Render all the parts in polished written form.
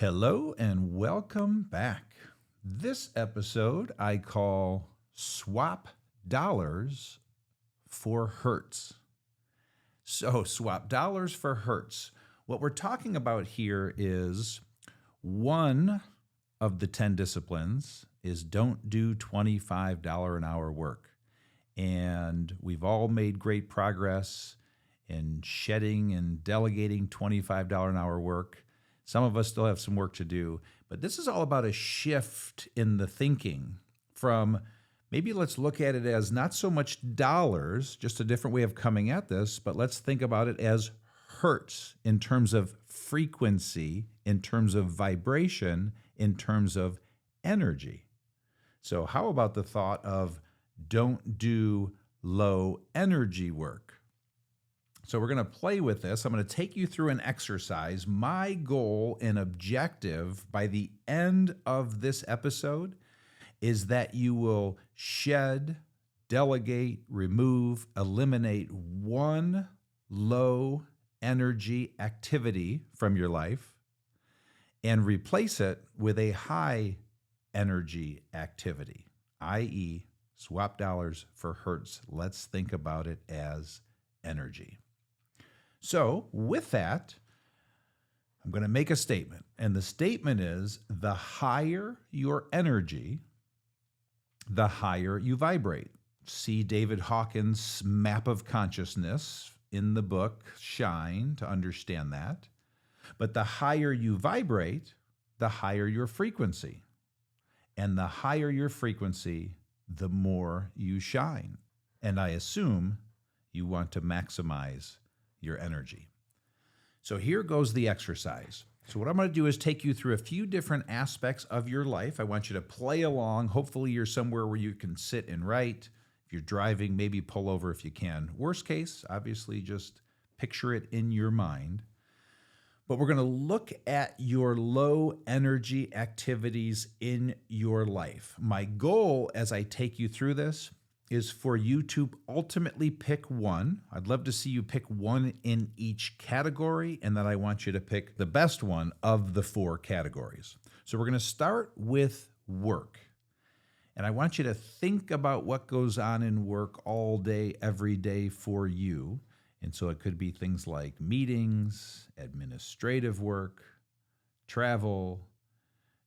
Hello and welcome back. This episode I call Swap Dollars for Hertz. So, swap dollars for Hertz. What we're talking about here is one of the 10 disciplines is don't do $25 an hour work. And we've all made great progress in shedding and delegating $25 an hour work. Some of us still have some work to do, but this is all about a shift in the thinking from maybe let's look at it as not so much dollars, just a different way of coming at this, but let's think about it as hertz in terms of frequency, in terms of vibration, in terms of energy. So how about the thought of don't do low energy work? So we're going to play with this. I'm going to take you through an exercise. My goal and objective by the end of this episode is that you will shed, delegate, remove, eliminate one low energy activity from your life and replace it with a high energy activity, i.e., swap dollars for hertz. Let's think about it as energy. So with that, I'm going to make a statement. And the statement is the higher your energy, the higher you vibrate. See David Hawkins' map of consciousness in the book Shine to understand that. But the higher you vibrate, the higher your frequency. And the higher your frequency, the more you shine. And I assume you want to maximize your energy. So here goes the exercise. So what I'm going to do is take you through a few different aspects of your life. I want you to play along. Hopefully you're somewhere where you can sit and write. If you're driving, maybe pull over if you can. Worst case, obviously just picture it in your mind. But we're going to look at your low energy activities in your life. My goal as I take you through this is for you to ultimately pick one. I'd love to see you pick one in each category, and then I want you to pick the best one of the 4 categories. So we're going to start with work. And I want you to think about what goes on in work all day, every day for you. And so it could be things like meetings, administrative work, travel,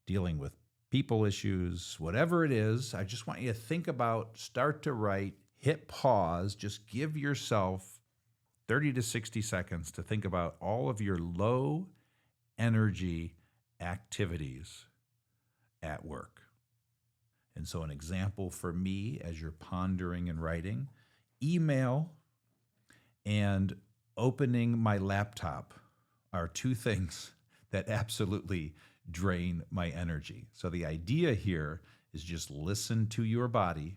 dealing with people issues, whatever it is. I just want you to think about, start to write, hit pause, just give yourself 30 to 60 seconds to think about all of your low energy activities at work. And so an example for me as you're pondering and writing, email and opening my laptop are 2 things that absolutely drain my energy. So the idea here is just listen to your body,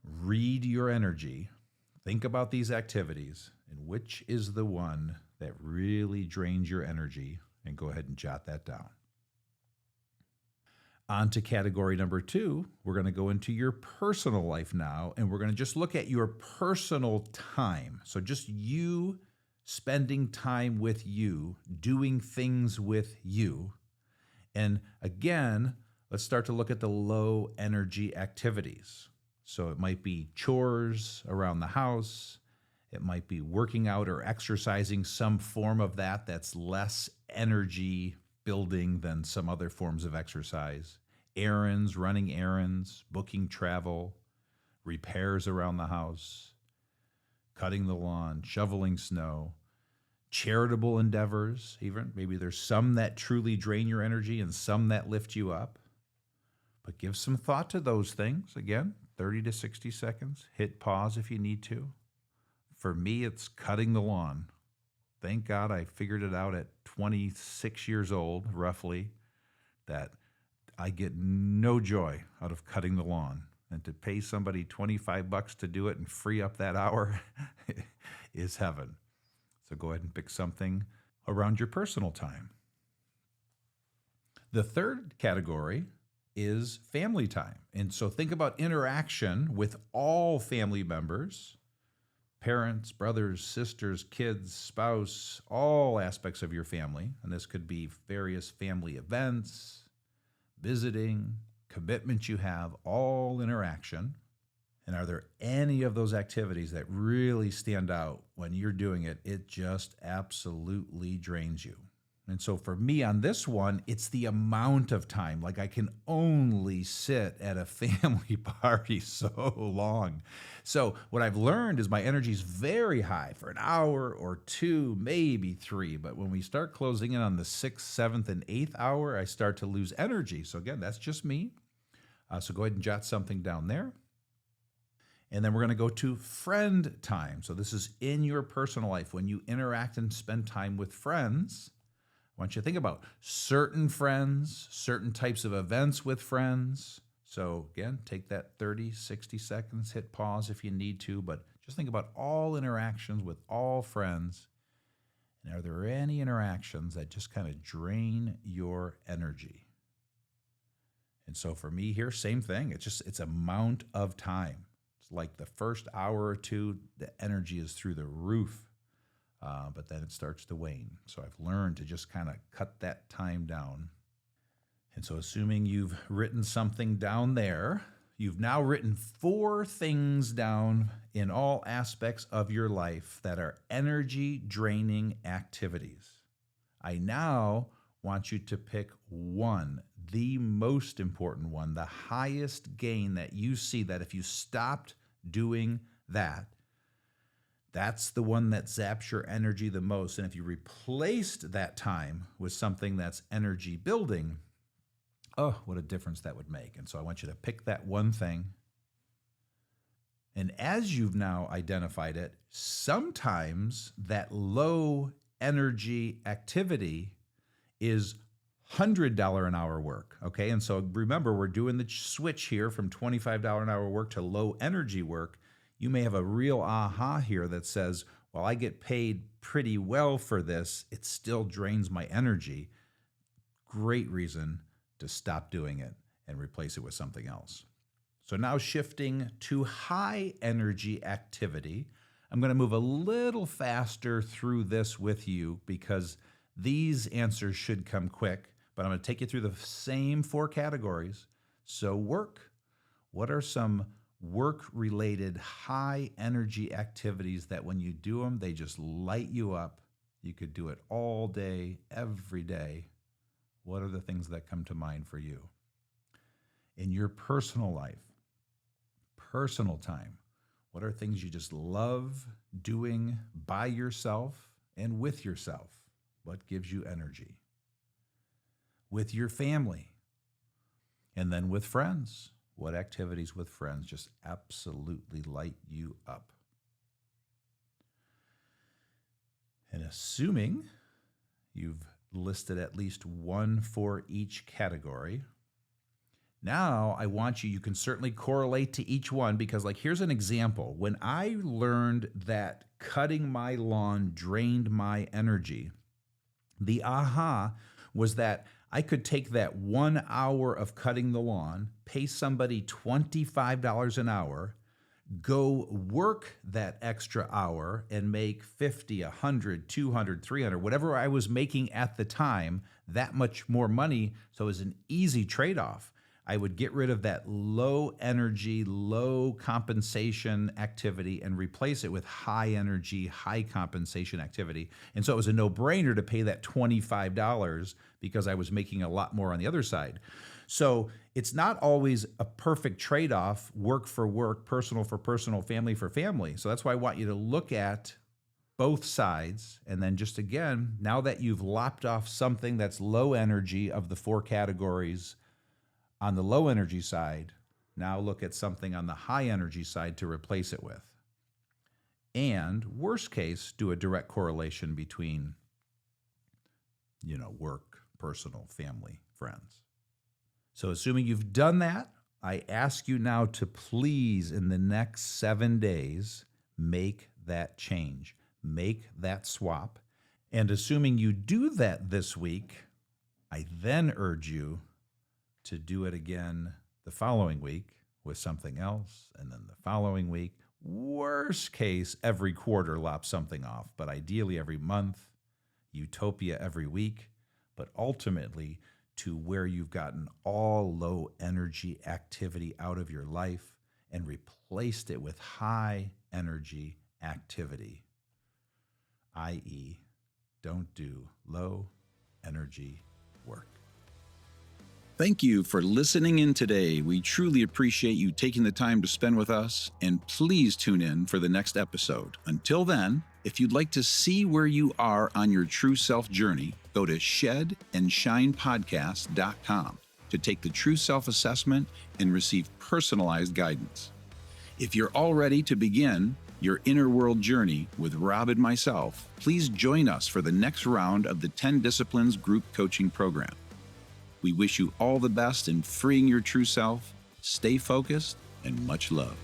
read your energy, think about these activities, and which is the one that really drains your energy, and go ahead and jot that down. On to category number 2, we're going to go into your personal life now, and we're going to just look at your personal time. So just you spending time with you, doing things with you. And again, let's start to look at the low energy activities. So it might be chores around the house. It might be working out or exercising, some form of that that's less energy building than some other forms of exercise. Errands, running errands, booking travel, repairs around the house, cutting the lawn, shoveling snow. Charitable endeavors, even. Maybe there's some that truly drain your energy and some that lift you up. But give some thought to those things. Again, 30 to 60 seconds. Hit pause if you need to. For me, it's cutting the lawn. Thank God I figured it out at 26 years old, roughly, that I get no joy out of cutting the lawn. And to pay somebody $25 to do it and free up that hour is heaven. So go ahead and pick something around your personal time. The third category is family time. And so think about interaction with all family members, parents, brothers, sisters, kids, spouse, all aspects of your family. And this could be various family events, visiting, commitments you have, all interaction. And are there any of those activities that really stand out when you're doing it? It just absolutely drains you. And so for me on this one, it's the amount of time. Like I can only sit at a family party so long. So what I've learned is my energy is very high for an hour or two, maybe three. But when we start closing in on the 6th, 7th, and 8th hour, I start to lose energy. So again, that's just me. So go ahead and jot something down there. And then we're going to go to friend time. So this is in your personal life. When you interact and spend time with friends, I want you to think about certain friends, certain types of events with friends. So again, take that 30, 60 seconds, hit pause if you need to, but just think about all interactions with all friends. And are there any interactions that just kind of drain your energy? And so for me here, same thing. It's amount of time. It's like the first hour or two, the energy is through the roof. But then it starts to wane. So I've learned to just kind of cut that time down. And so assuming you've written something down there, you've now written 4 things down in all aspects of your life that are energy draining activities. I now want you to pick one, the most important one, the highest gain that you see that if you stopped doing that, that's the one that zaps your energy the most. And if you replaced that time with something that's energy building, oh, what a difference that would make. And so I want you to pick that one thing. And as you've now identified it, sometimes that low energy activity is $100 an hour work, okay? And so remember, we're doing the switch here from $25 an hour work to low energy work. You may have a real aha here that says, well, I get paid pretty well for this. It still drains my energy. Great reason to stop doing it and replace it with something else. So now shifting to high energy activity. I'm going to move a little faster through this with you because these answers should come quick, but I'm going to take you through the same 4 categories. So work. What are some work-related high-energy activities that when you do them, they just light you up? You could do it all day, every day. What are the things that come to mind for you? In your personal life, personal time, what are things you just love doing by yourself and with yourself? What gives you energy? With your family, and then with friends. What activities with friends just absolutely light you up? And assuming you've listed at least one for each category, now I want you can certainly correlate to each one because here's an example. When I learned that cutting my lawn drained my energy, the aha was that I could take that 1 hour of cutting the lawn, pay somebody $25 an hour, go work that extra hour and make 50, 100, 200, 300, whatever I was making at the time, that much more money. So it was an easy trade-off. I would get rid of that low energy, low compensation activity and replace it with high energy, high compensation activity. And so it was a no-brainer to pay that $25 because I was making a lot more on the other side. So it's not always a perfect trade-off, work for work, personal for personal, family for family. So that's why I want you to look at both sides. And then just again, now that you've lopped off something that's low energy of the 4 categories on the low energy side, now look at something on the high energy side to replace it with. And worst case, do a direct correlation between, work, personal, family, friends. So assuming you've done that, I ask you now to please, in the next 7 days, make that change, make that swap. And assuming you do that this week, I then urge you to do it again the following week with something else, and then the following week Worst case, every quarter lop something off, but ideally every month, utopia every week, but ultimately to where you've gotten all low energy activity out of your life and replaced it with high energy activity, i.e., don't do low energy work. Thank you for listening in today. We truly appreciate you taking the time to spend with us, and please tune in for the next episode. Until then, if you'd like to see where you are on your true self journey, go to shedandshinepodcast.com to take the true self assessment and receive personalized guidance. If you're all ready to begin your inner world journey with Rob and myself, please join us for the next round of the 10 Disciplines Group Coaching Program. We wish you all the best in freeing your true self. Stay focused and much love.